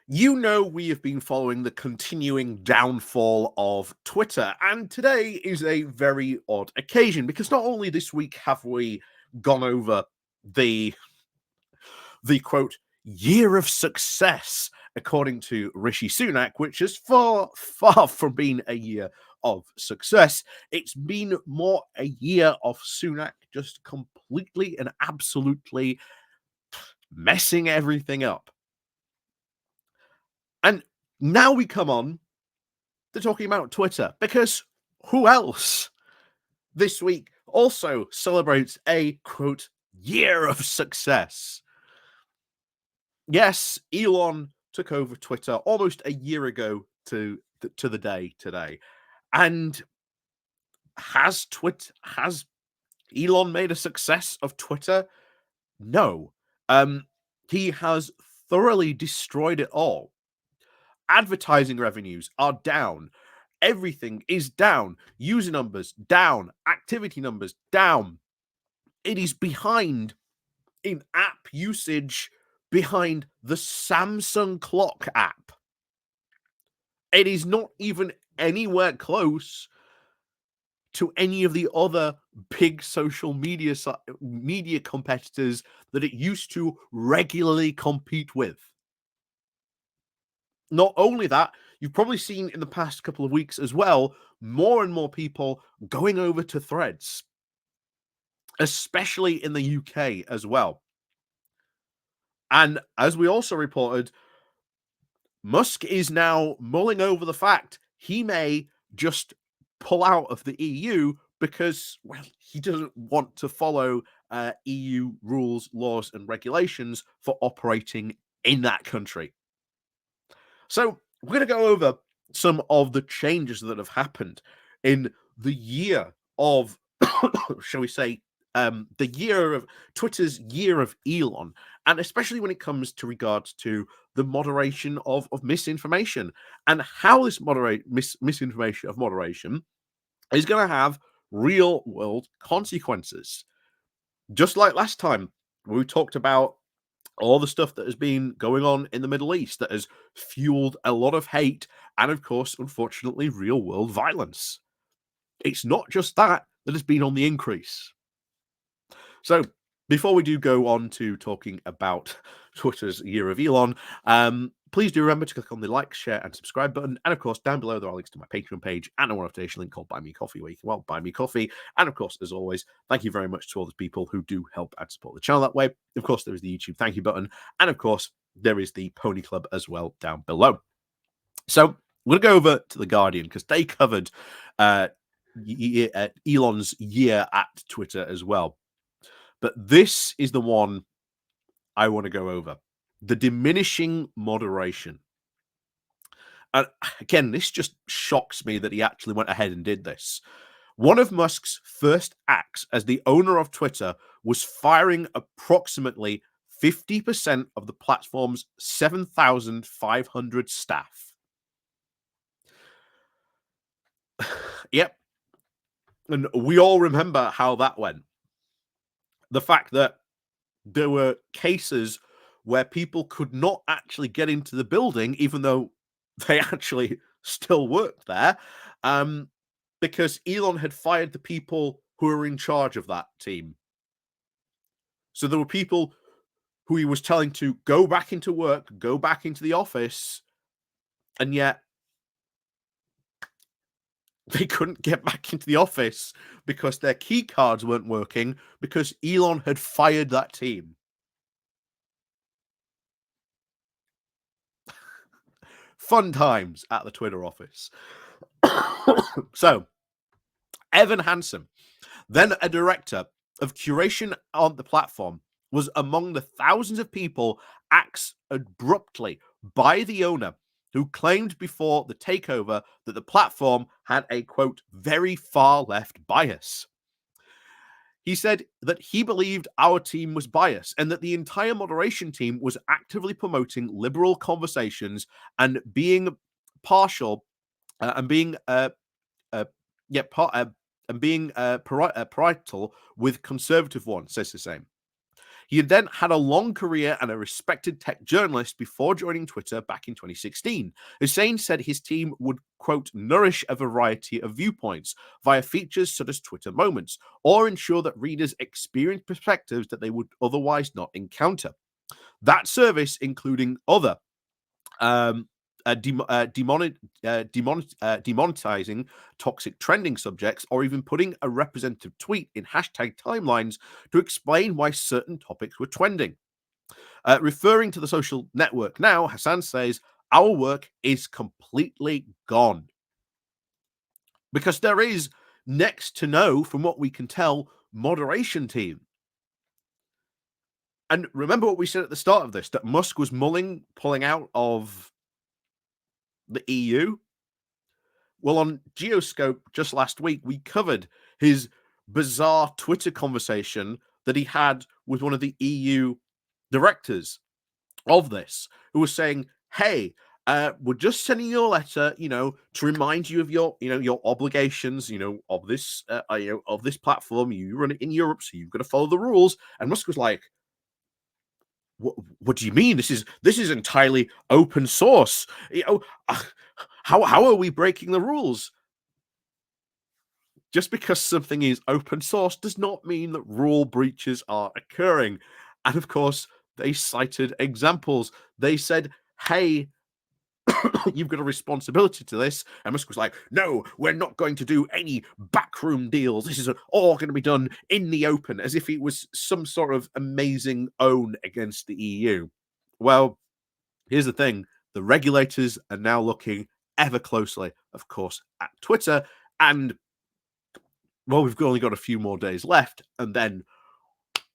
You know, we have been following the continuing downfall of Twitter, and today is a very odd occasion because not only this week have we gone over the quote year of success, according to Rishi Sunak, which is far from being a year of success. It's been more a year of Sunak just completely and absolutely messing everything up. And now we come on to talking about Twitter, because who else this week also celebrates a quote year of success? Yes, Elon took over Twitter almost a year ago to the day today. And has Elon made a success of Twitter? No. He has thoroughly destroyed it all. Advertising revenues are down. Everything is down. User numbers down. Activity numbers down. It is behind in app usage, behind the Samsung Clock app. It is not even anywhere close to any of the other big social media competitors that it used to regularly compete with. Not only that, you've probably seen in the past couple of weeks as well, more and more people going over to Threads, especially in the UK as well. And as we also reported, Musk is now mulling over the fact he may just pull out of the EU because, well, he doesn't want to follow EU rules, laws, and regulations for operating in that country. So we're going to go over some of the changes that have happened in the year of, shall we say, the year of Twitter's year of Elon, and especially when it comes to regards to the moderation of misinformation and how this misinformation of moderation is going to have real world consequences. Just like last time, we talked about all the stuff that has been going on in the Middle East that has fueled a lot of hate and, of course, unfortunately, real world violence. It's not just that has been on the increase. So, before we do go on to talking about Twitter's year of Elon, please do remember to click on the like, share, and subscribe button. And of course, down below there are links to my Patreon page and a one-off link called Buy Me Coffee, where you can, well, buy me coffee. And of course, as always, thank you very much to all the people who do help and support the channel that way. Of course, there is the YouTube thank you button. And of course, there is the Pony Club as well down below. So we're going to go over to The Guardian because they covered Elon's year at Twitter as well. But this is the one I want to go over. The diminishing moderation. And again, this just shocks me that he actually went ahead and did this. One of Musk's first acts as the owner of Twitter was firing approximately 50% of the platform's 7,500 staff. Yep. And we all remember how that went. The fact that there were cases where people could not actually get into the building, even though they actually still worked there, because Elon had fired the people who were in charge of that team. So there were people who he was telling to go back into work, go back into the office, and yet they couldn't get back into the office because their key cards weren't working because Elon had fired that team. Fun times at the Twitter office. So, Evan Hansen, then a director of curation on the platform, was among the thousands of people axed abruptly by the owner, who claimed before the takeover that the platform had a, quote, very far left bias. He said that he believed our team was biased and that the entire moderation team was actively promoting liberal conversations and being partial and being parietal with conservative ones, says the same. He had then had a long career and a respected tech journalist before joining Twitter back in 2016. Hussein said his team would, quote, nourish a variety of viewpoints via features such as Twitter Moments, or ensure that readers experience perspectives that they would otherwise not encounter. That service, including other demonetizing toxic trending subjects, or even putting a representative tweet in hashtag timelines to explain why certain topics were trending. Referring to the social network now, Hassan says, our work is completely gone. Because there is, next to no, from what we can tell, moderation team. And remember what we said at the start of this, that Musk was mulling pulling out of the EU? Well, on Geoscope just last week, we covered his bizarre Twitter conversation that he had with one of the EU directors of this, who was saying, hey, we're just sending you a letter, to remind you of your obligations, of this, of this platform. You run it in Europe, so you've got to follow the rules. And Musk was like, what do you mean? This is entirely open source. How are we breaking the rules? Just because something is open source does not mean that rule breaches are occurring. And of course, they cited examples. They said, hey, you've got a responsibility to this. And Musk was like, no, we're not going to do any backroom deals. This is all going to be done in the open, as if it was some sort of amazing own against the EU. Well, here's the thing. The regulators are now looking ever closely, of course, at Twitter. And, well, we've only got a few more days left. And then,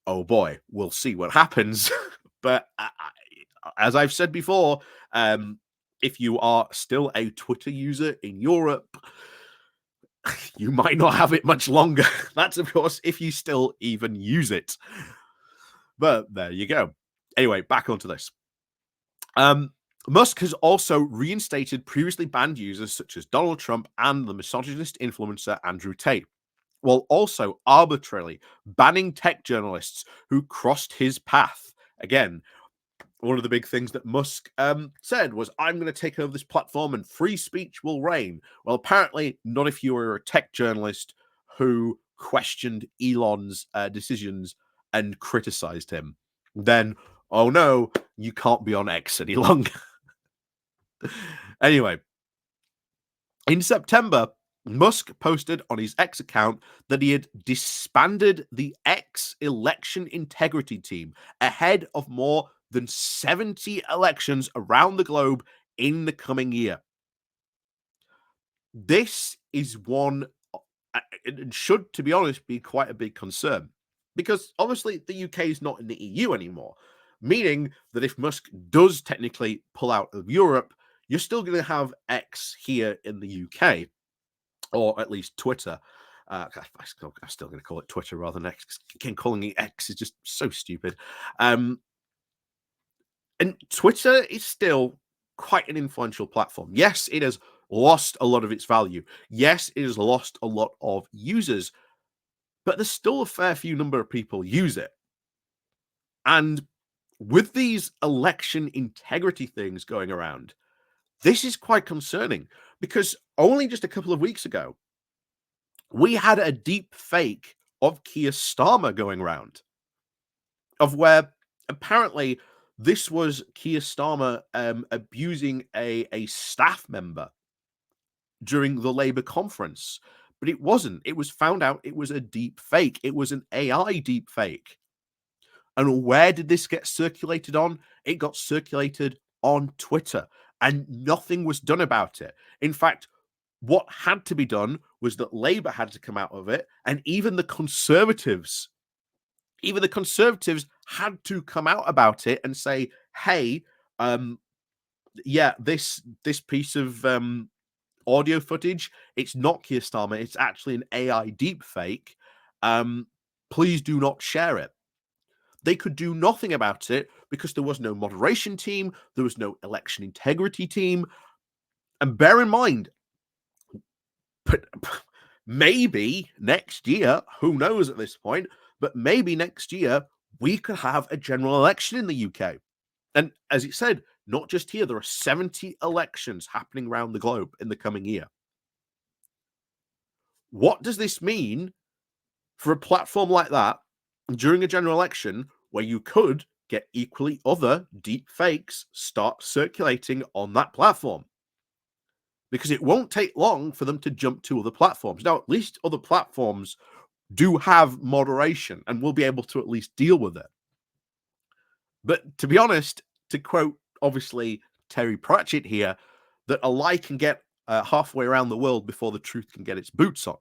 oh boy, we'll see what happens. But as I've said before, if you are still a Twitter user in Europe, you might not have it much longer. That's, of course, if you still even use it. But there you go. Anyway, back onto this. Musk has also reinstated previously banned users such as Donald Trump and the misogynist influencer Andrew Tate, while also arbitrarily banning tech journalists who crossed his path. Again, one of the big things that Musk said was, I'm going to take over this platform and free speech will reign. Well, apparently not if you were a tech journalist who questioned Elon's decisions and criticized him. Then, oh no, you can't be on X any longer. Anyway, in September, Musk posted on his X account that he had disbanded the X election integrity team ahead of more than 70 elections around the globe in the coming year. This is one, it should, to be honest, be quite a big concern, because obviously the UK is not in the EU anymore, meaning that if Musk does technically pull out of Europe, you're still going to have X here in the UK, or at least Twitter. I'm still going to call it Twitter rather than X. Again, calling it X is just so stupid. And Twitter is still quite an influential platform. Yes, it has lost a lot of its value. Yes, it has lost a lot of users, but there's still a fair few number of people use it. And with these election integrity things going around, this is quite concerning, because only just a couple of weeks ago, we had a deep fake of Keir Starmer going around, of where apparently this was Keir Starmer abusing a staff member during the Labour conference. But it wasn't. It was found out it was a deep fake. It was an AI deep fake. And where did this get circulated on? It got circulated on Twitter, and nothing was done about it. In fact, what had to be done was that Labour had to come out of it, and even the Conservatives had to come out about it and say, hey, yeah, this piece of audio footage, it's not Keir Starmer, it's actually an AI deep fake. Please do not share it. They could do nothing about it because there was no moderation team, there was no election integrity team. And bear in mind, but maybe next year, who knows at this point, but maybe next year we could have a general election in the UK. And as it said, not just here, there are 70 elections happening around the globe in the coming year. What does this mean for a platform like that during a general election where you could get equally other deep fakes start circulating on that platform? Because it won't take long for them to jump to other platforms. Now, at least other platforms do have moderation and will be able to at least deal with it. But to be honest, to quote obviously Terry Pratchett here, that a lie can get halfway around the world before the truth can get its boots on.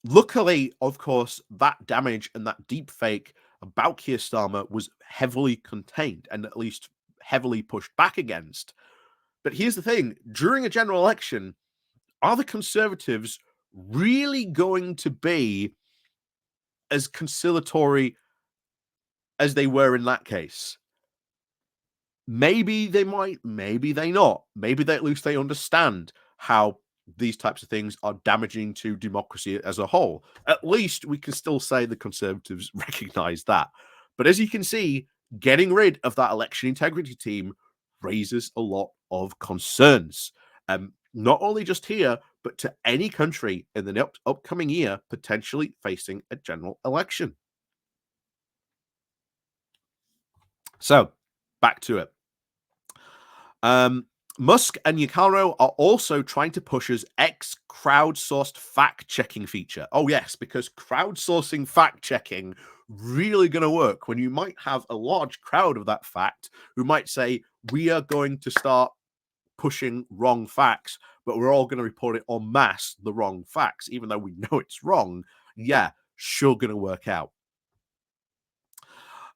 Luckily, of course, that damage and that deep fake about Keir Starmer was heavily contained and at least heavily pushed back against. But here's the thing, during a general election, are the Conservatives really going to be as conciliatory as they were in that case? Maybe they might, maybe they not. Maybe they at least they understand how these types of things are damaging to democracy as a whole. At least we can still say the Conservatives recognize that. But as you can see, getting rid of that election integrity team raises a lot of concerns. Not only just here, but to any country in the upcoming year potentially facing a general election. So, back to it. Um, Musk and Yacaro are also trying to push us X crowdsourced fact checking feature. Oh, yes, because crowdsourcing fact checking really going to work when you might have a large crowd of that fact who might say, we are going to start pushing wrong facts, but we're all going to report it en masse, the wrong facts, even though we know it's wrong. Yeah, sure, going to work out.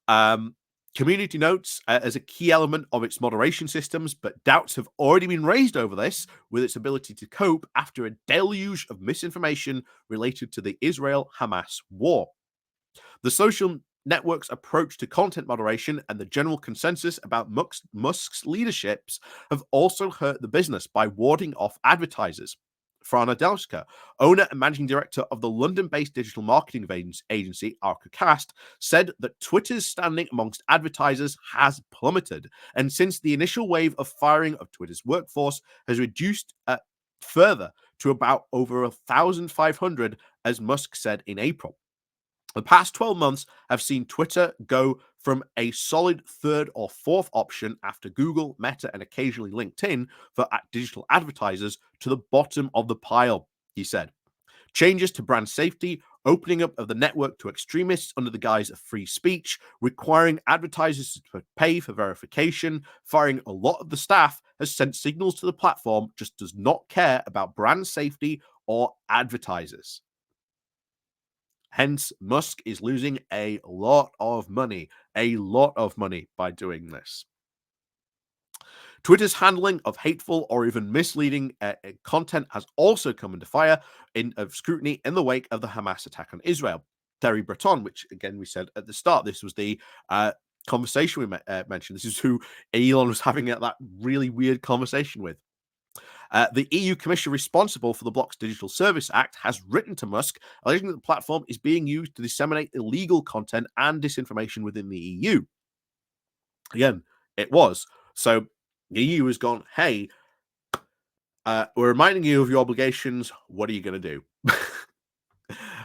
Um, Community notes as a key element of its moderation systems, but doubts have already been raised over this with its ability to cope after a deluge of misinformation related to the Israel Hamas war. The social network's approach to content moderation and the general consensus about Musk's leaderships have also hurt the business by warding off advertisers. Frana Delska, owner and managing director of the London-based digital marketing agency Archicast, said that Twitter's standing amongst advertisers has plummeted, and since the initial wave of firing of Twitter's workforce has reduced further to about over 1,500, as Musk said in April. The past 12 months have seen Twitter go from a solid third or fourth option after Google, Meta, and occasionally LinkedIn for digital advertisers to the bottom of the pile, he said. Changes to brand safety, opening up of the network to extremists under the guise of free speech, requiring advertisers to pay for verification, firing a lot of the staff has sent signals to the platform just does not care about brand safety or advertisers. Hence, Musk is losing a lot of money by doing this. Twitter's handling of hateful or even misleading content has also come under fire of scrutiny in the wake of the Hamas attack on Israel. Terry Breton, which again we said at the start, this was the conversation we mentioned. This is who Elon was having that really weird conversation with. The EU Commission responsible for the Bloc's Digital Service Act has written to Musk, alleging that the platform is being used to disseminate illegal content and disinformation within the EU. Again, it was. So the EU has gone, hey, we're reminding you of your obligations. What are you going to do?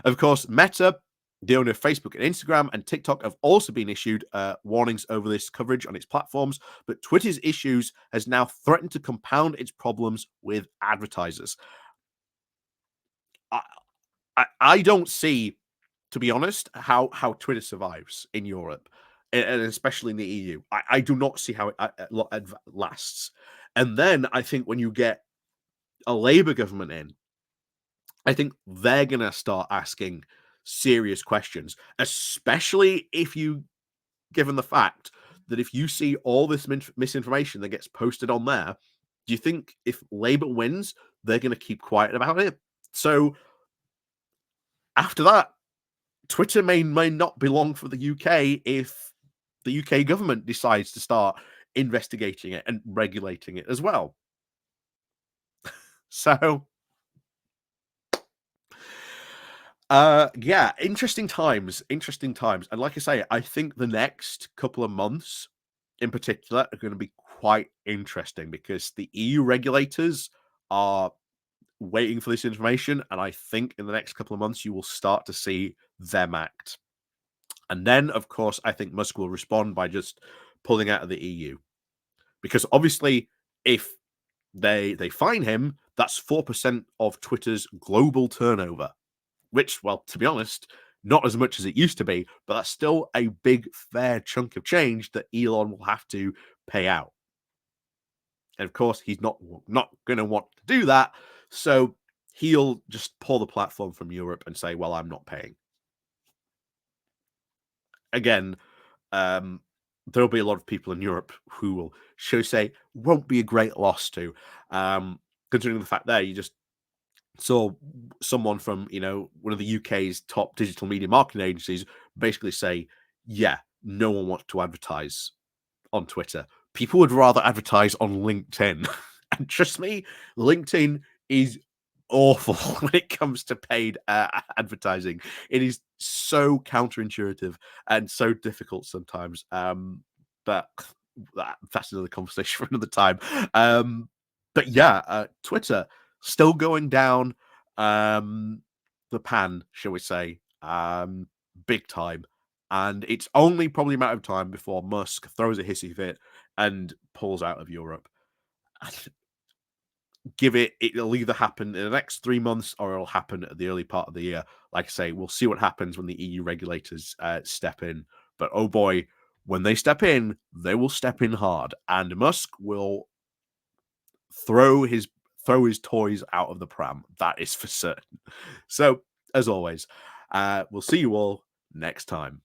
Of course, Meta, the owner of Facebook and Instagram and TikTok, have also been issued warnings over this coverage on its platforms, but Twitter's issues has now threatened to compound its problems with advertisers. I don't see, to be honest, how Twitter survives in Europe, and especially in the EU. I do not see how it lasts. And then I think when you get a Labour government in, I think they're going to start asking serious questions, especially if you, given the fact that if you see all this misinformation that gets posted on there, do you think if Labour wins, they're going to keep quiet about it? So after that, Twitter may not belong for the UK if the UK government decides to start investigating it and regulating it as well. So Yeah, interesting times. And like I say, I think the next couple of months in particular are going to be quite interesting because the EU regulators are waiting for this information. And I think in the next couple of months, you will start to see them act. And then, of course, I think Musk will respond by just pulling out of the EU. Because obviously, if they fine him, that's 4% of Twitter's global turnover. Which, well, to be honest, not as much as it used to be, but that's still a big, fair chunk of change that Elon will have to pay out. And of course, he's not going to want to do that, so he'll just pull the platform from Europe and say, "Well, I'm not paying." Again, there'll be a lot of people in Europe who will, shall we say, won't be a great loss to, considering the fact there you just saw someone from one of the UK's top digital media marketing agencies basically say, "Yeah, no one wants to advertise on Twitter. People would rather advertise on LinkedIn." And trust me, LinkedIn is awful when it comes to paid advertising. It is so counterintuitive and so difficult sometimes. But that's another conversation for another time. But yeah, Twitter still going down the pan, shall we say, big time. And it's only probably a matter of time before Musk throws a hissy fit and pulls out of Europe. It'll either happen in the next 3 months or it'll happen at the early part of the year. Like I say, we'll see what happens when the EU regulators step in. But oh boy, when they step in, they will step in hard, and Musk will throw his toys out of the pram. That is for certain. So, as always, we'll see you all next time.